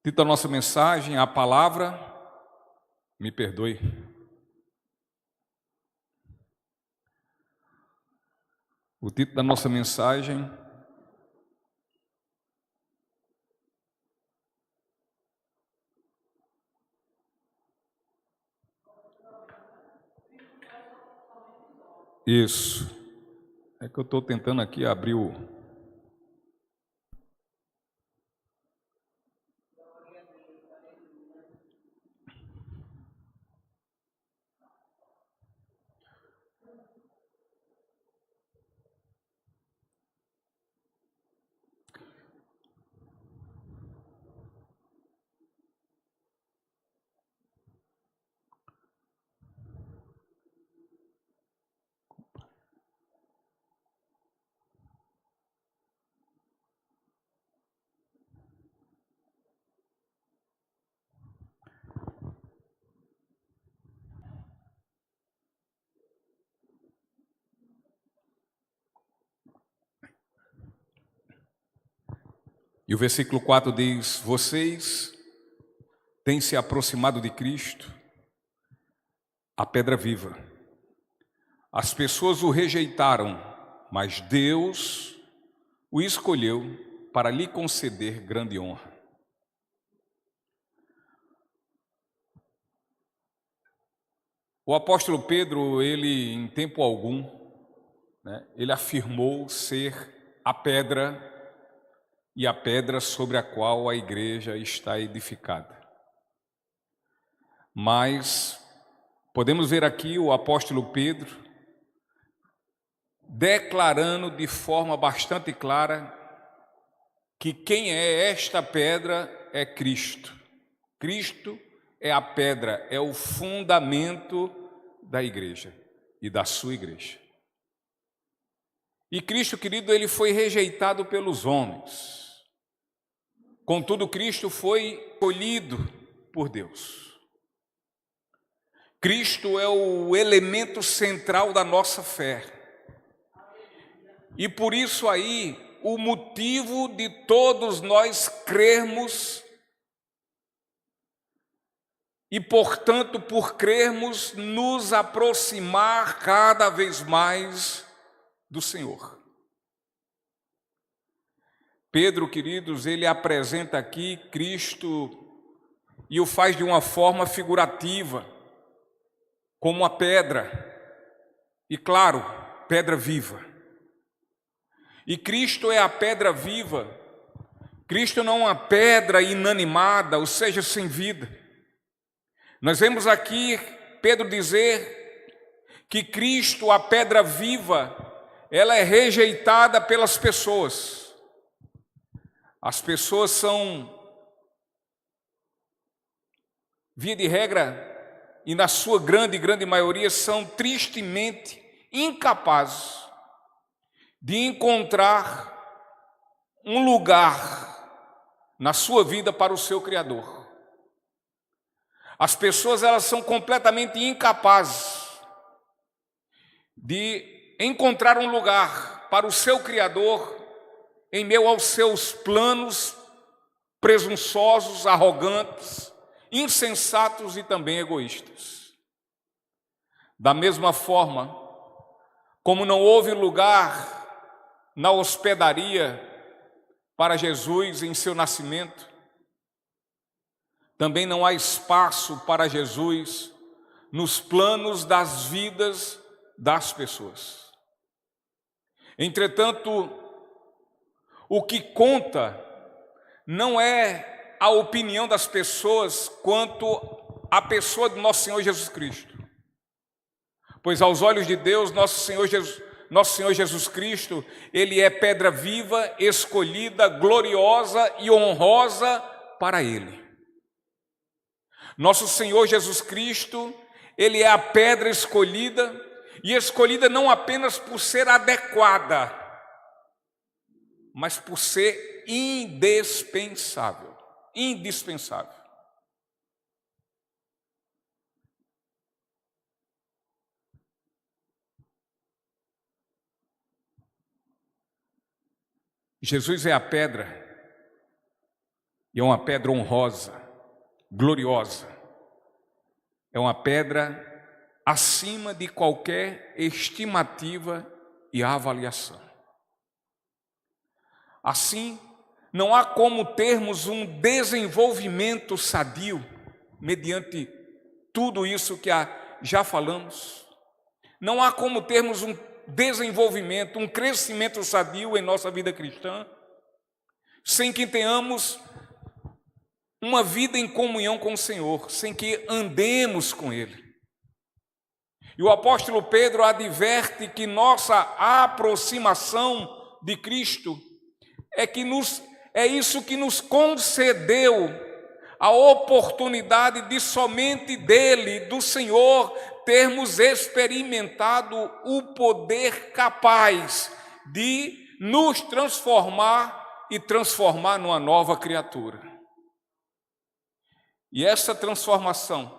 Título da nossa mensagem, a palavra, me perdoe. O título da nossa mensagem, isso, é que eu estou tentando aqui abrir o... E o versículo 4 diz: vocês têm se aproximado de Cristo, a pedra viva. As pessoas o rejeitaram, mas Deus o escolheu para lhe conceder grande honra. O apóstolo Pedro, ele em tempo algum, ele afirmou ser a pedra e a pedra sobre a qual a igreja está edificada. Mas podemos ver aqui o apóstolo Pedro declarando de forma bastante clara que quem é esta pedra é Cristo. Cristo é a pedra, é o fundamento da igreja e da sua igreja. E Cristo, querido, ele foi rejeitado pelos homens. Contudo, Cristo foi escolhido por Deus. Cristo é o elemento central da nossa fé. E por isso aí, o motivo de todos nós crermos e, portanto, por crermos, nos aproximar cada vez mais do Senhor. Pedro, queridos, ele apresenta aqui Cristo e o faz de uma forma figurativa, como uma pedra, e claro, pedra viva. E Cristo é a pedra viva. Cristo não é uma pedra inanimada, ou seja, sem vida. Nós vemos aqui Pedro dizer que Cristo, a pedra viva, ela é rejeitada pelas pessoas. As pessoas são, via de regra, e na sua grande maioria, são tristemente incapazes de encontrar um lugar na sua vida para o seu Criador. As pessoas, elas são completamente incapazes de encontrar um lugar para o seu Criador em meio aos seus planos presunçosos, arrogantes, insensatos e também egoístas. Da mesma forma, como não houve lugar na hospedaria para Jesus em seu nascimento, também não há espaço para Jesus nos planos das vidas das pessoas. Entretanto, o que conta não é a opinião das pessoas quanto à pessoa do nosso Senhor Jesus Cristo. Pois aos olhos de Deus, nosso Senhor Jesus Cristo, Ele é pedra viva, escolhida, gloriosa e honrosa para Ele. Nosso Senhor Jesus Cristo, Ele é a pedra escolhida, e escolhida não apenas por ser adequada, mas por ser indispensável. Indispensável. Jesus é a pedra E é uma pedra honrosa, gloriosa. É uma pedra acima de qualquer estimativa e avaliação. Assim, não há como termos um desenvolvimento sadio mediante tudo isso que já falamos. Não há como termos um desenvolvimento, um crescimento sadio em nossa vida cristã, sem que tenhamos uma vida em comunhão com o Senhor, sem que andemos com Ele. E o apóstolo Pedro adverte que nossa aproximação de Cristo é isso que nos concedeu a oportunidade de somente dele, do Senhor, termos experimentado o poder capaz de nos transformar e transformar numa nova criatura. E essa transformação,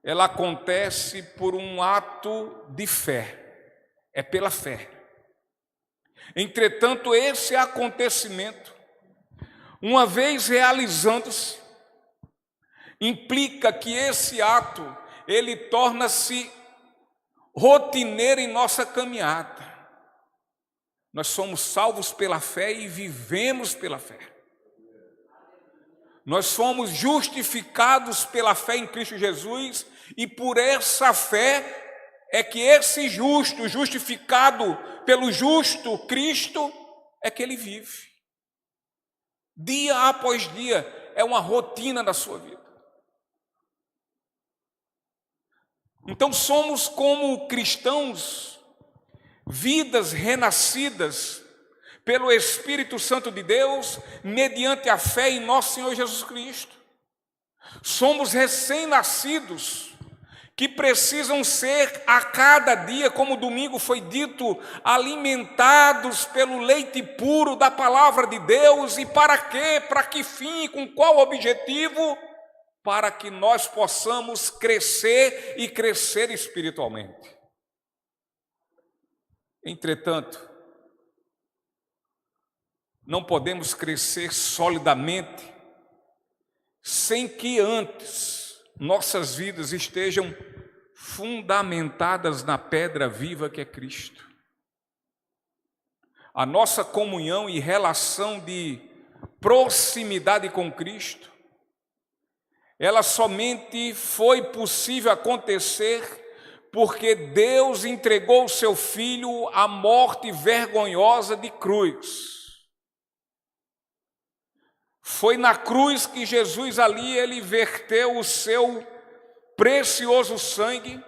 ela acontece por um ato de fé, é pela fé. Entretanto, esse acontecimento, uma vez realizando-se, implica que esse ato, ele torna-se rotineiro em nossa caminhada. Nós somos salvos pela fé e vivemos pela fé. Nós somos justificados pela fé em Cristo Jesus e por essa fé é que esse justo, justificado pelo justo Cristo, é que ele vive. Dia após dia, é uma rotina da sua vida. Então somos como cristãos, vidas renascidas pelo Espírito Santo de Deus, mediante a fé em nosso Senhor Jesus Cristo. Somos recém-nascidos, que precisam ser a cada dia, como domingo foi dito, alimentados pelo leite puro da palavra de Deus. E para quê? Para que fim? Com qual objetivo? Para que nós possamos crescer e crescer espiritualmente. Entretanto, não podemos crescer solidamente sem que antes nossas vidas estejam fundamentadas na pedra viva que é Cristo. A nossa comunhão e relação de proximidade com Cristo, ela somente foi possível acontecer porque Deus entregou o seu Filho à morte vergonhosa de cruz. Foi na cruz que Jesus ali, ele verteu o seu precioso sangue,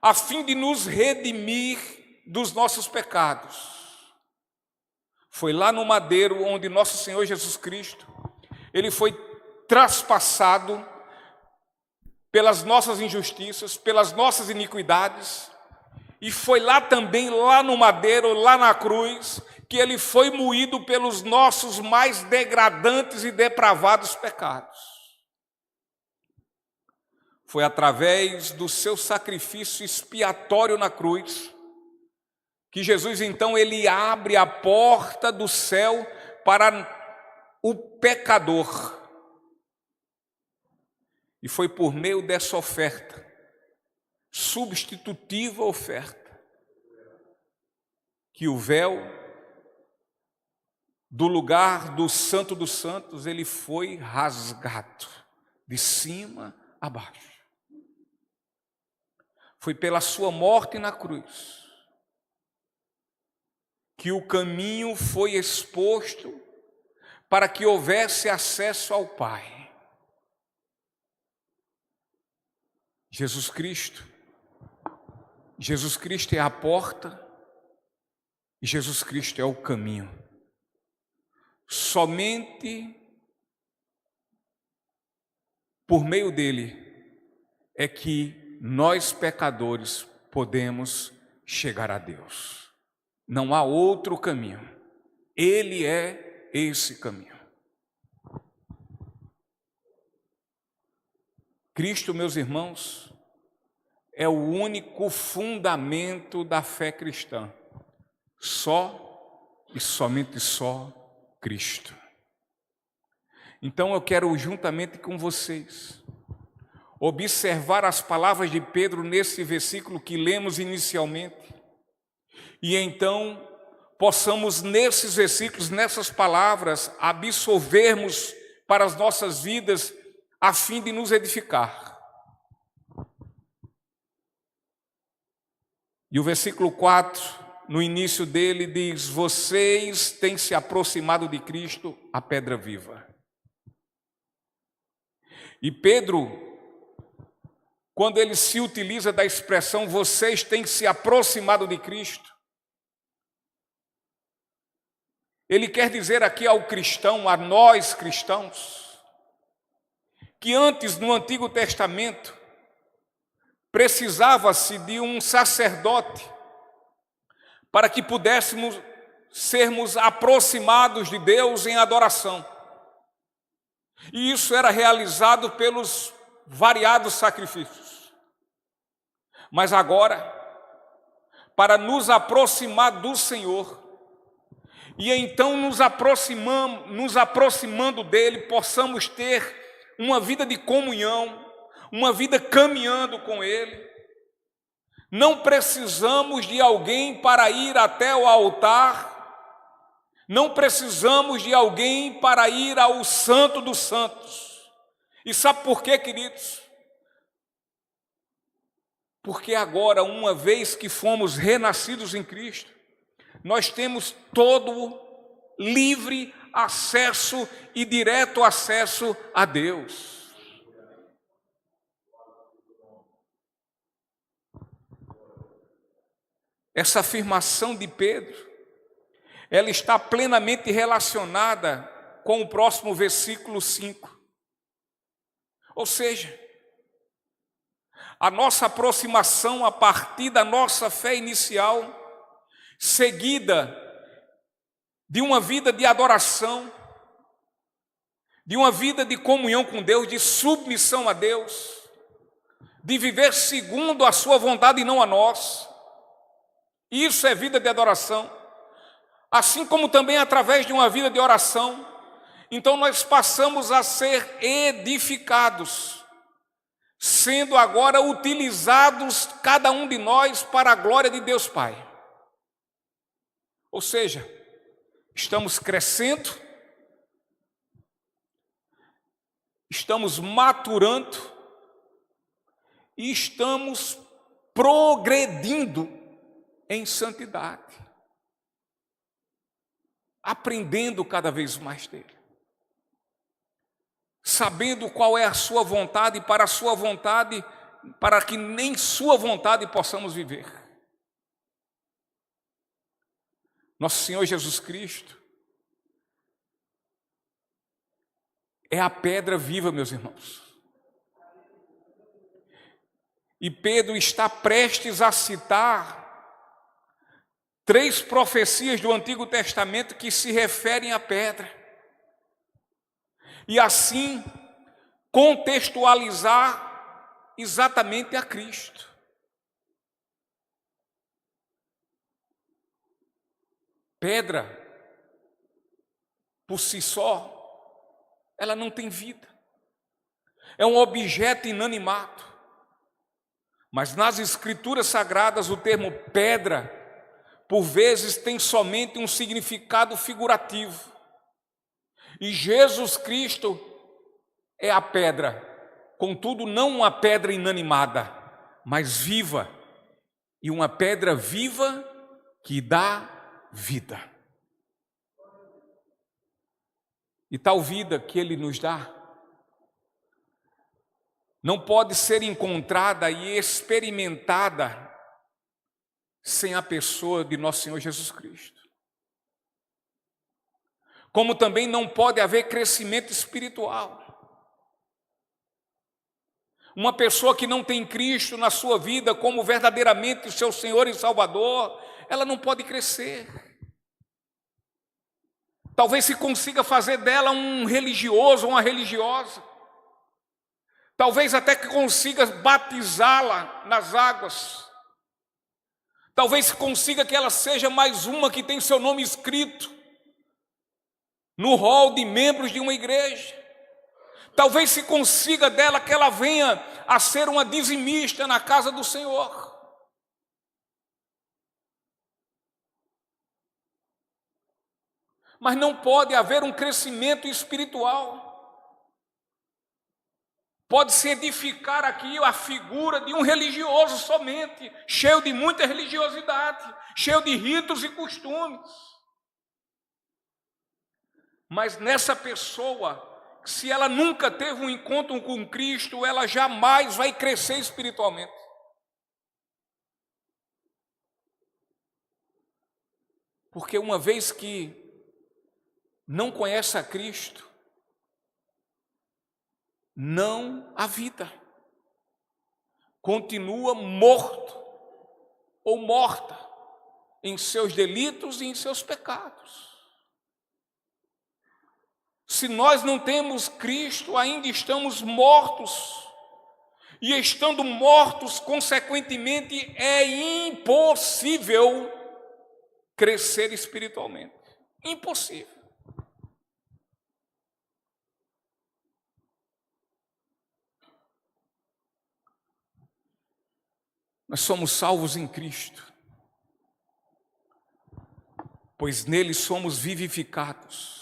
a fim de nos redimir dos nossos pecados. Foi lá no madeiro onde nosso Senhor Jesus Cristo, ele foi traspassado pelas nossas injustiças, pelas nossas iniquidades, e foi lá também, lá no madeiro, lá na cruz, que ele foi moído pelos nossos mais degradantes e depravados pecados. Foi através do seu sacrifício expiatório na cruz que Jesus, então, ele abre a porta do céu para o pecador. E foi por meio dessa oferta, substitutiva oferta, que o véu do lugar do Santo dos Santos, ele foi rasgado de cima a baixo. Foi pela sua morte na cruz que o caminho foi exposto para que houvesse acesso ao Pai. Jesus Cristo é a porta e Jesus Cristo é o caminho. Somente por meio dele é que nós pecadores podemos chegar a Deus. Não há outro caminho. Ele é esse caminho. Cristo, meus irmãos, é o único fundamento da fé cristã. Só e somente só Cristo. Então eu quero, juntamente com vocês, observar as palavras de Pedro nesse versículo que lemos inicialmente, e então possamos nesses versículos, nessas palavras, absorvermos para as nossas vidas, a fim de nos edificar. E o versículo 4, no início dele, diz: vocês têm se aproximado de Cristo, a pedra viva. E Pedro, quando ele se utiliza da expressão vocês têm se aproximado de Cristo, ele quer dizer aqui ao cristão, a nós cristãos, que antes, no Antigo Testamento, precisava-se de um sacerdote para que pudéssemos sermos aproximados de Deus em adoração. E isso era realizado pelos variados sacrifícios. Mas agora, para nos aproximar do Senhor, e então nos aproximando dele, possamos ter uma vida de comunhão, uma vida caminhando com ele. Não precisamos de alguém para ir até o altar, não precisamos de alguém para ir ao Santo dos Santos. E sabe por quê, queridos? Porque agora, uma vez que fomos renascidos em Cristo, nós temos todo livre acesso e direto acesso a Deus. Essa afirmação de Pedro, ela está plenamente relacionada com o próximo versículo 5. Ou seja, a nossa aproximação a partir da nossa fé inicial, seguida de uma vida de adoração, de uma vida de comunhão com Deus, de submissão a Deus, de viver segundo a sua vontade e não a nossa. Isso é vida de adoração. Assim como também através de uma vida de oração, então nós passamos a ser edificados, sendo agora utilizados cada um de nós para a glória de Deus Pai. Ou seja, estamos crescendo, estamos maturando e estamos progredindo em santidade, aprendendo cada vez mais dele, sabendo qual é a sua vontade e para a sua vontade, para que nem sua vontade possamos viver. Nosso Senhor Jesus Cristo é a pedra viva, meus irmãos. E Pedro está prestes a citar 3 profecias do Antigo Testamento que se referem à pedra. E assim contextualizar exatamente a Cristo. Pedra, por si só, ela não tem vida. É um objeto inanimado. Mas nas Escrituras Sagradas o termo pedra, por vezes, tem somente um significado figurativo. E Jesus Cristo é a pedra, contudo não uma pedra inanimada, mas viva, e uma pedra viva que dá vida. E tal vida que Ele nos dá não pode ser encontrada e experimentada sem a pessoa de nosso Senhor Jesus Cristo. Como também não pode haver crescimento espiritual. Uma pessoa que não tem Cristo na sua vida como verdadeiramente o seu Senhor e Salvador, ela não pode crescer. Talvez se consiga fazer dela um religioso ou uma religiosa. Talvez até que consiga batizá-la nas águas. Talvez se consiga que ela seja mais uma que tem seu nome escrito no rol de membros de uma igreja. Talvez se consiga dela que ela venha a ser uma dizimista na casa do Senhor. Mas não pode haver um crescimento espiritual. Pode-se edificar aqui a figura de um religioso somente, cheio de muita religiosidade, cheio de ritos e costumes. Mas nessa pessoa, se ela nunca teve um encontro com Cristo, ela jamais vai crescer espiritualmente. Porque uma vez que não conhece a Cristo, não há vida. Continua morto ou morta em seus delitos e em seus pecados. Se nós não temos Cristo, ainda estamos mortos. E estando mortos, consequentemente, é impossível crescer espiritualmente. Impossível. Nós somos salvos em Cristo, pois nele somos vivificados.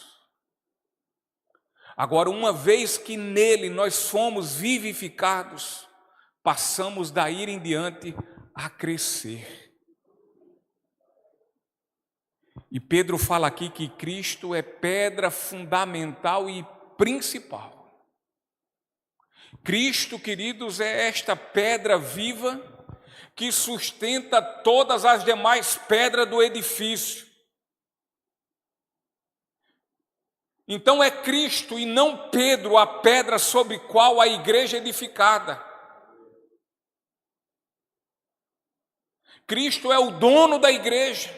Agora, uma vez que nele nós somos vivificados, passamos daí em diante a crescer. E Pedro fala aqui que Cristo é pedra fundamental e principal. Cristo, queridos, é esta pedra viva que sustenta todas as demais pedras do edifício. Então é Cristo e não Pedro a pedra sobre qual a igreja é edificada. Cristo é o dono da igreja.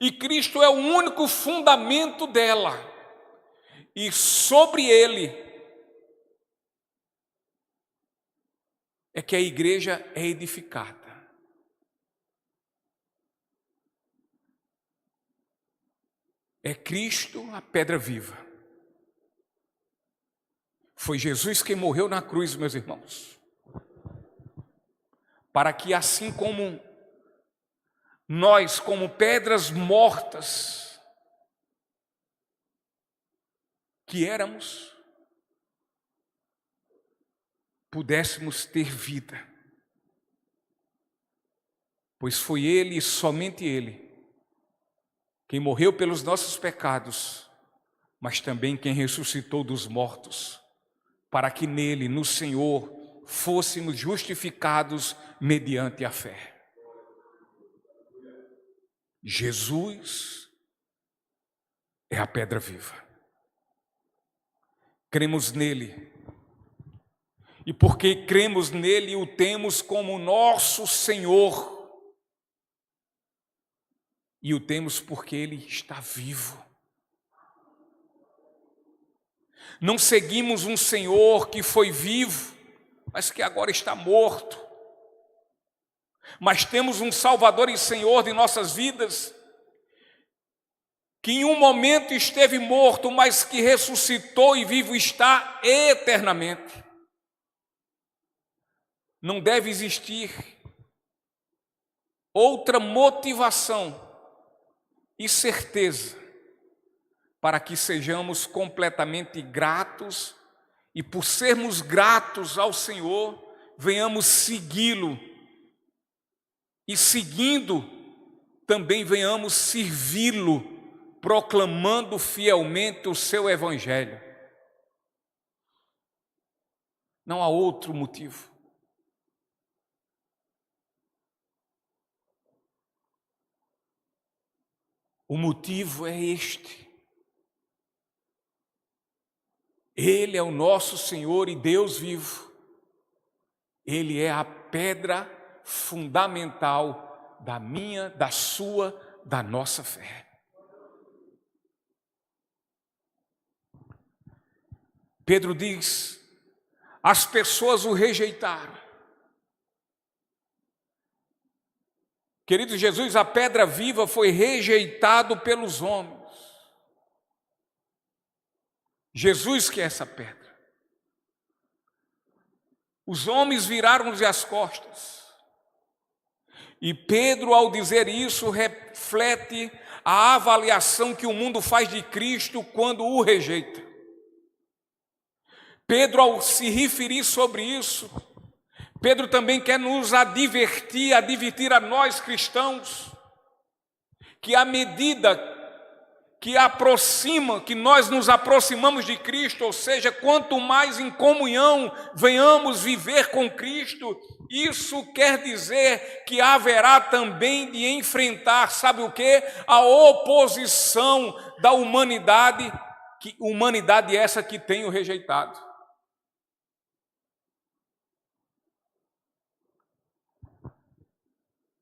E Cristo é o único fundamento dela. E sobre ele é que a igreja é edificada. É Cristo a pedra viva. Foi Jesus quem morreu na cruz, meus irmãos. Para que assim como nós, como pedras mortas que éramos, pudéssemos ter vida. Pois foi Ele e somente Ele quem morreu pelos nossos pecados, mas também quem ressuscitou dos mortos, para que nele, no Senhor, fôssemos justificados mediante a fé. Jesus é a pedra viva. Cremos nele. E porque cremos nele, o temos como nosso Senhor. E o temos porque ele está vivo. Não seguimos um Senhor que foi vivo, mas que agora está morto. Mas temos um Salvador e Senhor de nossas vidas, que em um momento esteve morto, mas que ressuscitou e vivo está eternamente. Não deve existir outra motivação e certeza para que sejamos completamente gratos e, por sermos gratos ao Senhor, venhamos segui-lo e, seguindo, também venhamos servi-lo, proclamando fielmente o seu evangelho. Não há outro motivo. O motivo é este. Ele é o nosso Senhor e Deus vivo. Ele é a pedra fundamental da minha, da sua, da nossa fé. Pedro diz: as pessoas o rejeitaram. Querido Jesus, a pedra viva foi rejeitado pelos homens. Jesus que é essa pedra. Os homens viraram-lhe as costas. E Pedro, ao dizer isso, reflete a avaliação que o mundo faz de Cristo quando o rejeita. Pedro, ao se referir sobre isso, Pedro também quer nos advertir a nós cristãos, que à medida que nós nos aproximamos de Cristo, ou seja, quanto mais em comunhão venhamos viver com Cristo, isso quer dizer que haverá também de enfrentar, sabe o quê? A oposição da humanidade, que humanidade essa que tem o rejeitado.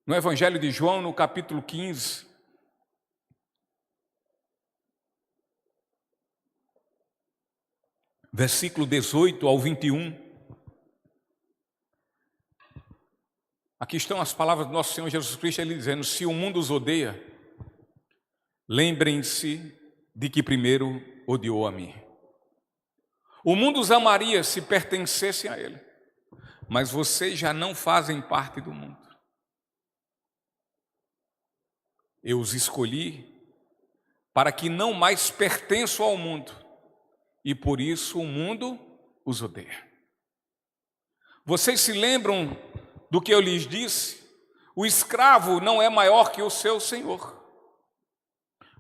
No Evangelho de João, no capítulo 15, versículo 18 ao 21, aqui estão as palavras do nosso Senhor Jesus Cristo, ele dizendo: se o mundo os odeia, lembrem-se de que primeiro odiou a mim. O mundo os amaria se pertencessem a ele, mas vocês já não fazem parte do mundo. Eu os escolhi para que não mais pertençam ao mundo, e por isso o mundo os odeia. Vocês se lembram do que eu lhes disse? O escravo não é maior que o seu senhor.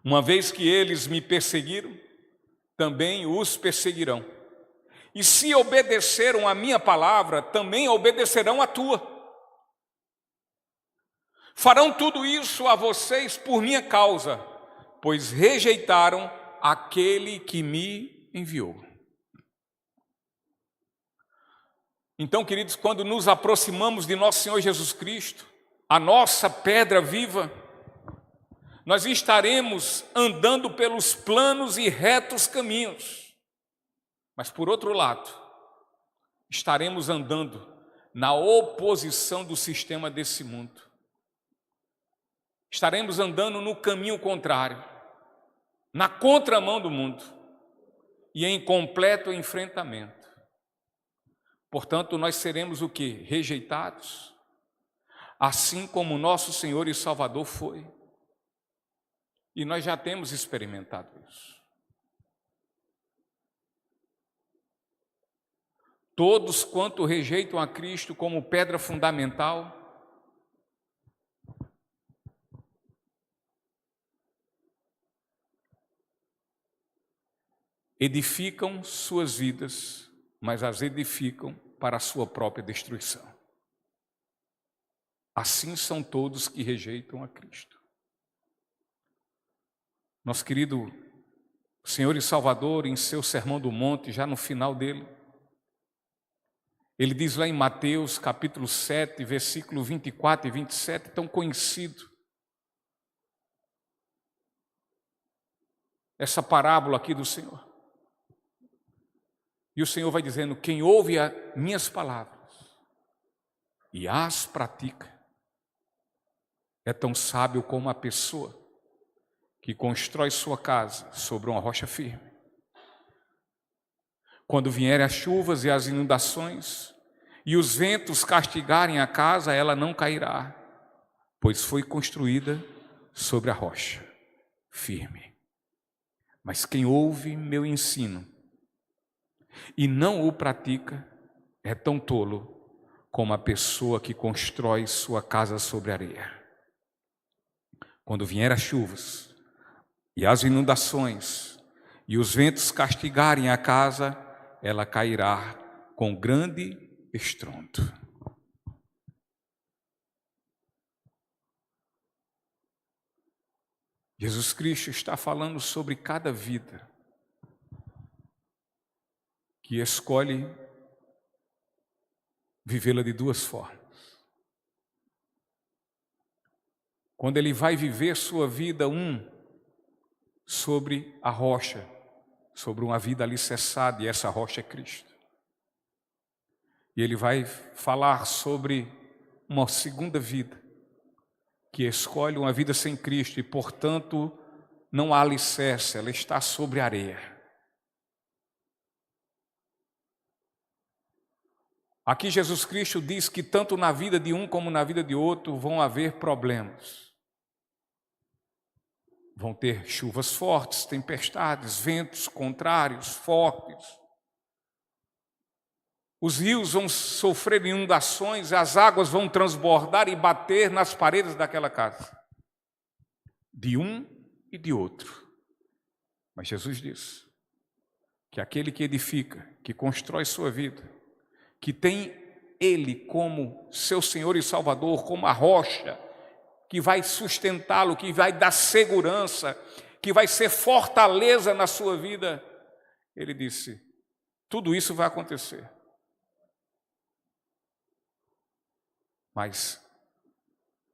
Uma vez que eles me perseguiram, também os perseguirão. E se obedeceram à minha palavra, também obedecerão à tua. Farão tudo isso a vocês por minha causa, pois rejeitaram aquele que me enviou. Então, queridos, quando nos aproximamos de nosso Senhor Jesus Cristo, a nossa pedra viva, nós estaremos andando pelos planos e retos caminhos. Mas, por outro lado, estaremos andando na oposição do sistema desse mundo. Estaremos andando no caminho contrário, na contramão do mundo e em completo enfrentamento. Portanto, nós seremos o quê? Rejeitados, assim como nosso Senhor e Salvador foi. E nós já temos experimentado isso. Todos quanto rejeitam a Cristo como pedra fundamental, edificam suas vidas, mas as edificam para a sua própria destruição. Assim são todos que rejeitam a Cristo. Nosso querido Senhor e Salvador, em seu Sermão do Monte, já no final dele, ele diz lá em Mateus capítulo 7, versículo 24 e 27, tão conhecido, essa parábola aqui do Senhor. E o Senhor vai dizendo: quem ouve as minhas palavras e as pratica, é tão sábio como a pessoa que constrói sua casa sobre uma rocha firme. Quando vierem as chuvas e as inundações, e os ventos castigarem a casa, ela não cairá, pois foi construída sobre a rocha firme. Mas quem ouve meu ensino e não o pratica, é tão tolo como a pessoa que constrói sua casa sobre areia. Quando vier as chuvas e as inundações, e os ventos castigarem a casa, ela cairá com grande estrondo. Jesus Cristo está falando sobre cada vida que escolhe vivê-la de duas formas. Quando ele vai viver sua vida, sobre a rocha, sobre uma vida alicerçada, e essa rocha é Cristo. E ele vai falar sobre uma segunda vida, que escolhe uma vida sem Cristo e, portanto, não há alicerce, ela está sobre areia. Aqui Jesus Cristo diz que tanto na vida de um como na vida de outro vão haver problemas. Vão ter chuvas fortes, tempestades, ventos contrários, fortes. Os rios vão sofrer inundações, as águas vão transbordar e bater nas paredes daquela casa. De um e de outro. Mas Jesus diz que aquele que edifica, que constrói sua vida, que tem Ele como seu Senhor e Salvador, como a rocha, que vai sustentá-lo, que vai dar segurança, que vai ser fortaleza na sua vida, ele disse, tudo isso vai acontecer. Mas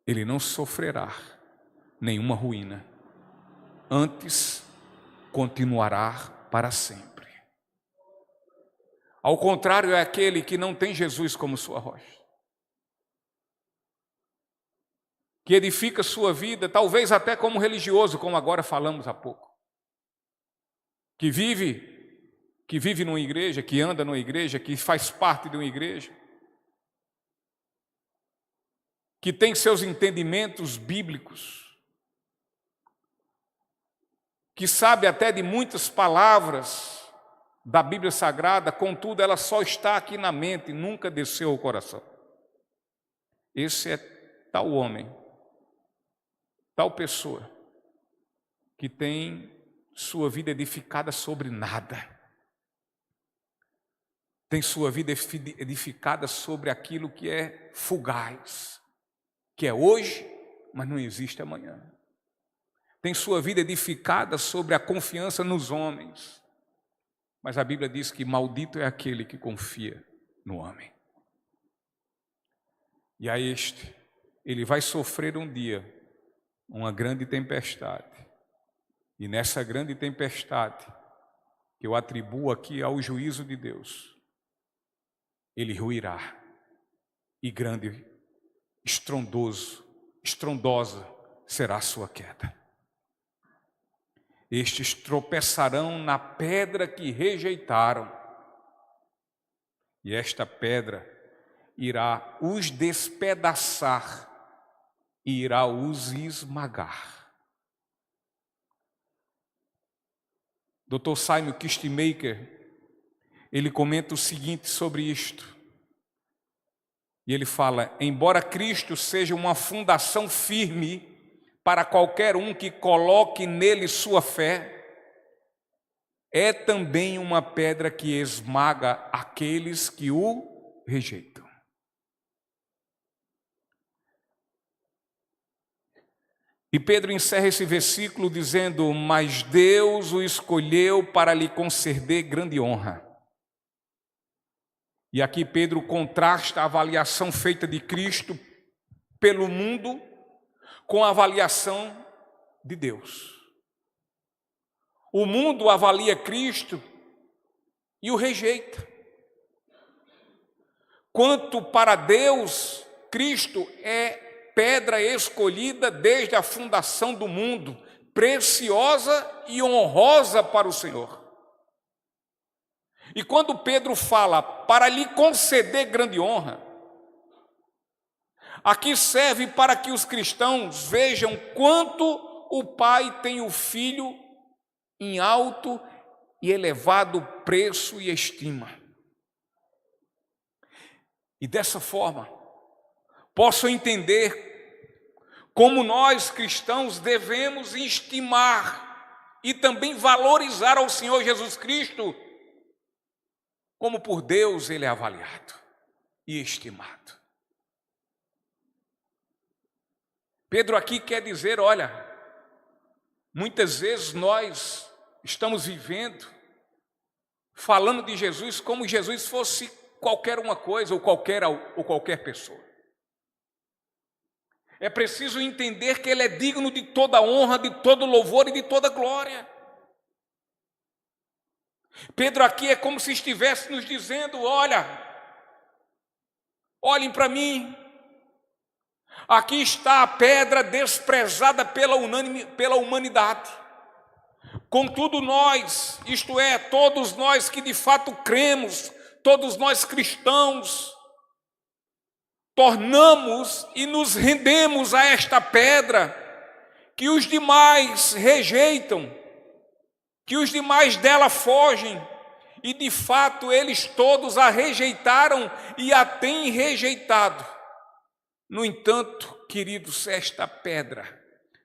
ele não sofrerá nenhuma ruína, antes continuará para sempre. Ao contrário, é aquele que não tem Jesus como sua rocha, que edifica sua vida, talvez até como religioso, como agora falamos há pouco, que vive numa igreja, que anda numa igreja, que faz parte de uma igreja, que tem seus entendimentos bíblicos, que sabe até de muitas palavras da Bíblia Sagrada, contudo ela só está aqui na mente, nunca desceu ao coração. Esse é tal homem, tal pessoa, que tem sua vida edificada sobre nada. Tem sua vida edificada sobre aquilo que é fugaz, que é hoje, mas não existe amanhã. Tem sua vida edificada sobre a confiança nos homens. Mas a Bíblia diz que maldito é aquele que confia no homem. E a este, ele vai sofrer um dia uma grande tempestade. E nessa grande tempestade, que eu atribuo aqui ao juízo de Deus, ele ruirá. E grande, estrondosa será a sua queda. Estes tropeçarão na pedra que rejeitaram. E esta pedra irá os despedaçar e irá os esmagar. Dr. Simon Kistemaker, ele comenta o seguinte sobre isto. E ele fala, embora Cristo seja uma fundação firme para qualquer um que coloque nele sua fé, é também uma pedra que esmaga aqueles que o rejeitam. E Pedro encerra esse versículo dizendo, mas Deus o escolheu para lhe conceder grande honra. E aqui Pedro contrasta a avaliação feita de Cristo pelo mundo com a avaliação de Deus. O mundo avalia Cristo e o rejeita. Quanto para Deus, Cristo é pedra escolhida desde a fundação do mundo, preciosa e honrosa para o Senhor. E quando Pedro fala para lhe conceder grande honra, aqui serve para que os cristãos vejam quanto o Pai tem o Filho em alto e elevado preço e estima. E dessa forma, posso entender como nós cristãos devemos estimar e também valorizar ao Senhor Jesus Cristo, como por Deus ele é avaliado e estimado. Pedro aqui quer dizer, olha, muitas vezes nós estamos vivendo, falando de Jesus como se Jesus fosse qualquer uma coisa ou qualquer pessoa. É preciso entender que Ele é digno de toda honra, de todo louvor e de toda glória. Pedro aqui é como se estivesse nos dizendo, olha, olhem para mim, aqui está a pedra desprezada pela humanidade. Contudo nós, isto é, todos nós que de fato cremos, todos nós cristãos, tornamos e nos rendemos a esta pedra que os demais rejeitam, que os demais dela fogem, e de fato eles todos a rejeitaram e a têm rejeitado. No entanto, queridos, esta pedra,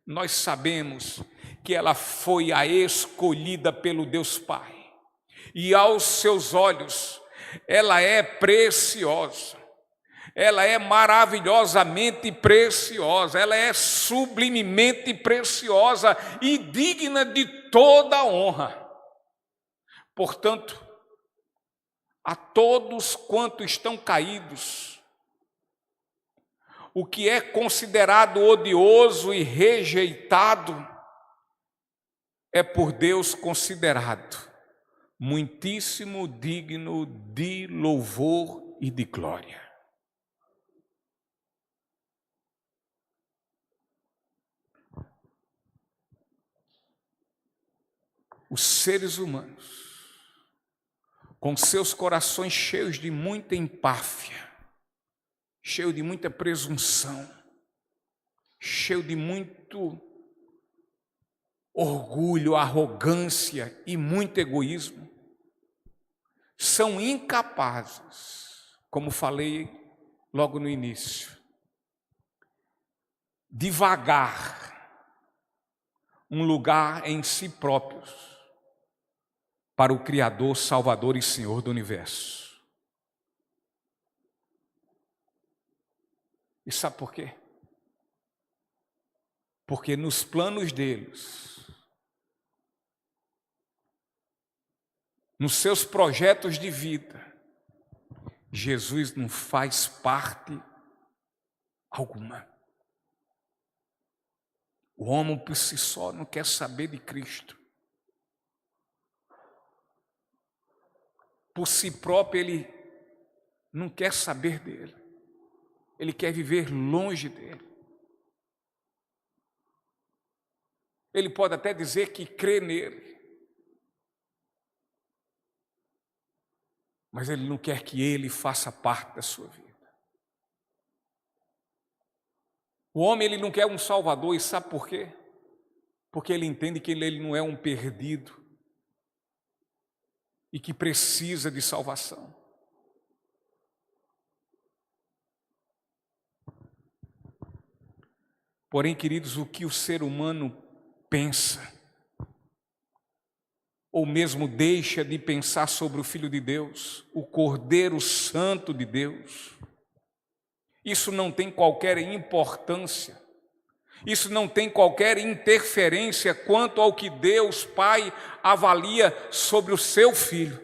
nós sabemos que ela foi a escolhida pelo Deus Pai, e aos seus olhos ela é preciosa, ela é maravilhosamente preciosa, ela é sublimemente preciosa e digna de toda honra. Portanto, a todos quantos estão caídos, o que é considerado odioso e rejeitado é por Deus considerado muitíssimo digno de louvor e de glória. Os seres humanos, com seus corações cheios de muita empáfia, cheio de muita presunção, cheio de muito orgulho, arrogância e muito egoísmo, são incapazes, como falei logo no início, de vagar um lugar em si próprios para o Criador, Salvador e Senhor do Universo. E sabe por quê? Porque nos planos deles, nos seus projetos de vida, Jesus não faz parte alguma. O homem por si só não quer saber de Cristo. Por si próprio ele não quer saber dele. Ele quer viver longe dele. Ele pode até dizer que crê nele, mas ele não quer que ele faça parte da sua vida. O homem ele não quer um salvador, e sabe por quê? Porque ele entende que ele não é um perdido e que precisa de salvação. Porém, queridos, o que o ser humano pensa, ou mesmo deixa de pensar sobre o Filho de Deus, o Cordeiro Santo de Deus, isso não tem qualquer importância, isso não tem qualquer interferência quanto ao que Deus Pai avalia sobre o seu Filho.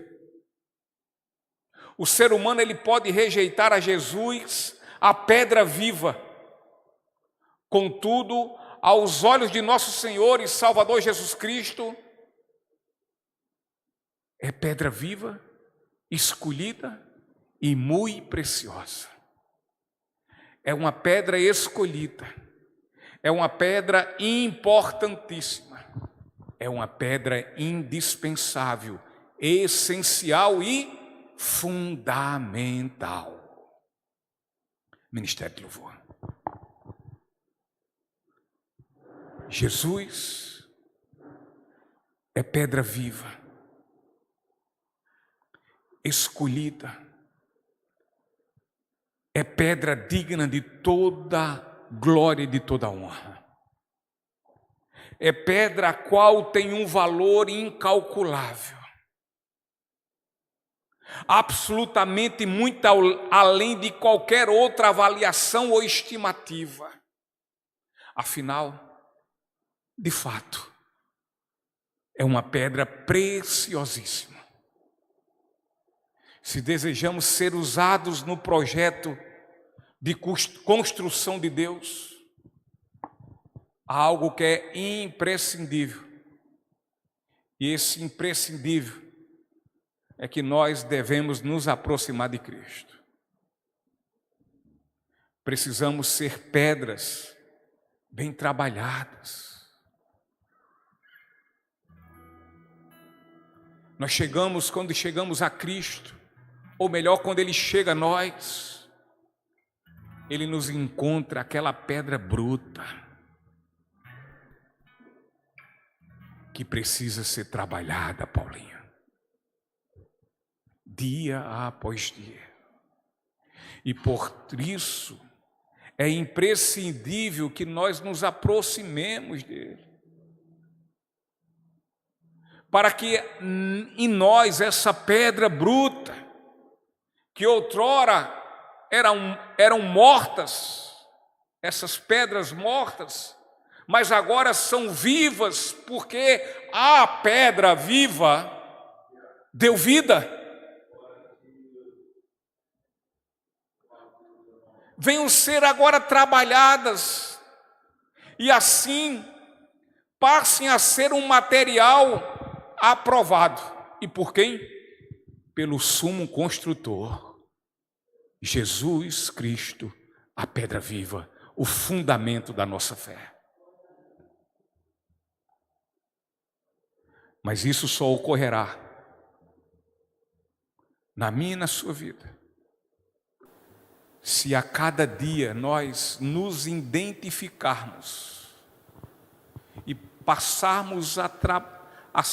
O ser humano ele pode rejeitar a Jesus, a pedra viva. Contudo, aos olhos de nosso Senhor e Salvador Jesus Cristo, é pedra viva, escolhida e muito preciosa. É uma pedra escolhida, é uma pedra importantíssima, é uma pedra indispensável, essencial e fundamental. Ministério de Louvor. Jesus é pedra viva, escolhida, é pedra digna de toda glória e de toda honra. É pedra a qual tem um valor incalculável, absolutamente muito além de qualquer outra avaliação ou estimativa. Afinal, de fato, é uma pedra preciosíssima. Se desejamos ser usados no projeto de construção de Deus, há algo que é imprescindível. E esse imprescindível é que nós devemos nos aproximar de Cristo. Precisamos ser pedras bem trabalhadas. Nós chegamos, quando chegamos a Cristo, ou melhor, quando Ele chega a nós, Ele nos encontra aquela pedra bruta que precisa ser trabalhada, Paulinho, dia após dia. E por isso é imprescindível que nós nos aproximemos dele, para que em nós essa pedra bruta, que outrora eram mortas, essas pedras mortas, mas agora são vivas, porque a pedra viva deu vida. Venham ser agora trabalhadas, e assim passem a ser um material aprovado. E por quem? Pelo sumo construtor, Jesus Cristo, a pedra viva, o fundamento da nossa fé. Mas isso só ocorrerá na minha e na sua vida, se a cada dia nós nos identificarmos e passarmos a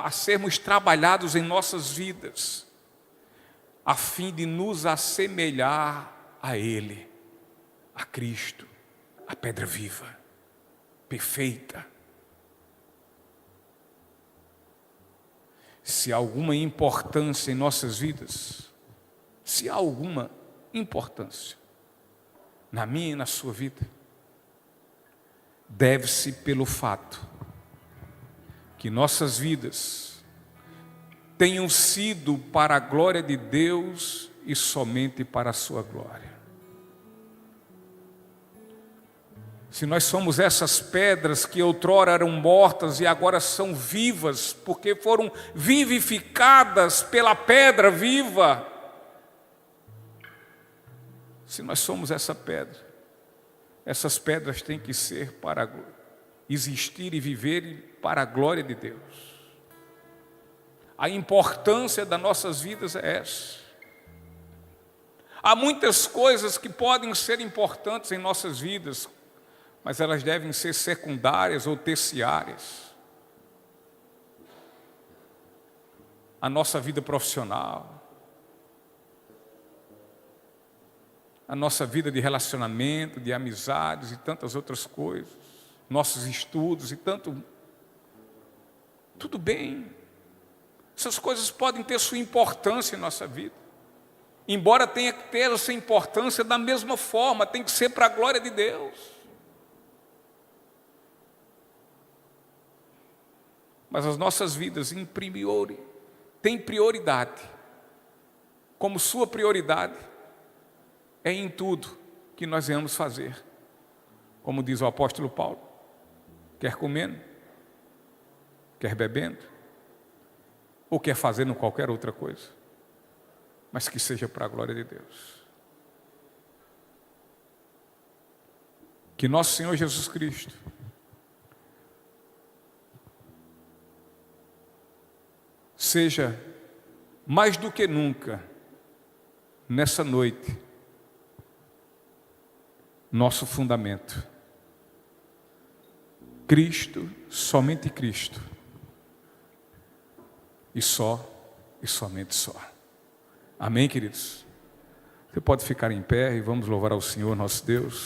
sermos trabalhados em nossas vidas, a fim de nos assemelhar a Ele, a Cristo, a pedra viva, perfeita. Se há alguma importância em nossas vidas, se há alguma importância na minha e na sua vida, deve-se pelo fato que nossas vidas tenham sido para a glória de Deus e somente para a sua glória. Se nós somos essas pedras que outrora eram mortas e agora são vivas, porque foram vivificadas pela pedra viva, se nós somos essa pedra, essas pedras têm que ser para existir e viver para a glória de Deus. A importância das nossas vidas é essa. Há muitas coisas que podem ser importantes em nossas vidas, mas elas devem ser secundárias ou terciárias. A nossa vida profissional, a nossa vida de relacionamento, de amizades e tantas outras coisas, nossos estudos e tanto. Tudo bem, essas coisas podem ter sua importância em nossa vida, embora tenha que ter essa importância da mesma forma, tem que ser para a glória de Deus. Mas as nossas vidas têm prioridade, como sua prioridade é em tudo que nós venhamos fazer, como diz o apóstolo Paulo, quer comendo, quer bebendo, ou quer fazendo qualquer outra coisa, mas que seja para a glória de Deus. Que nosso Senhor Jesus Cristo seja mais do que nunca nessa noite nosso fundamento. Cristo, somente Cristo, e só e somente só. Amém, queridos? Você pode ficar em pé e vamos louvar ao Senhor nosso Deus.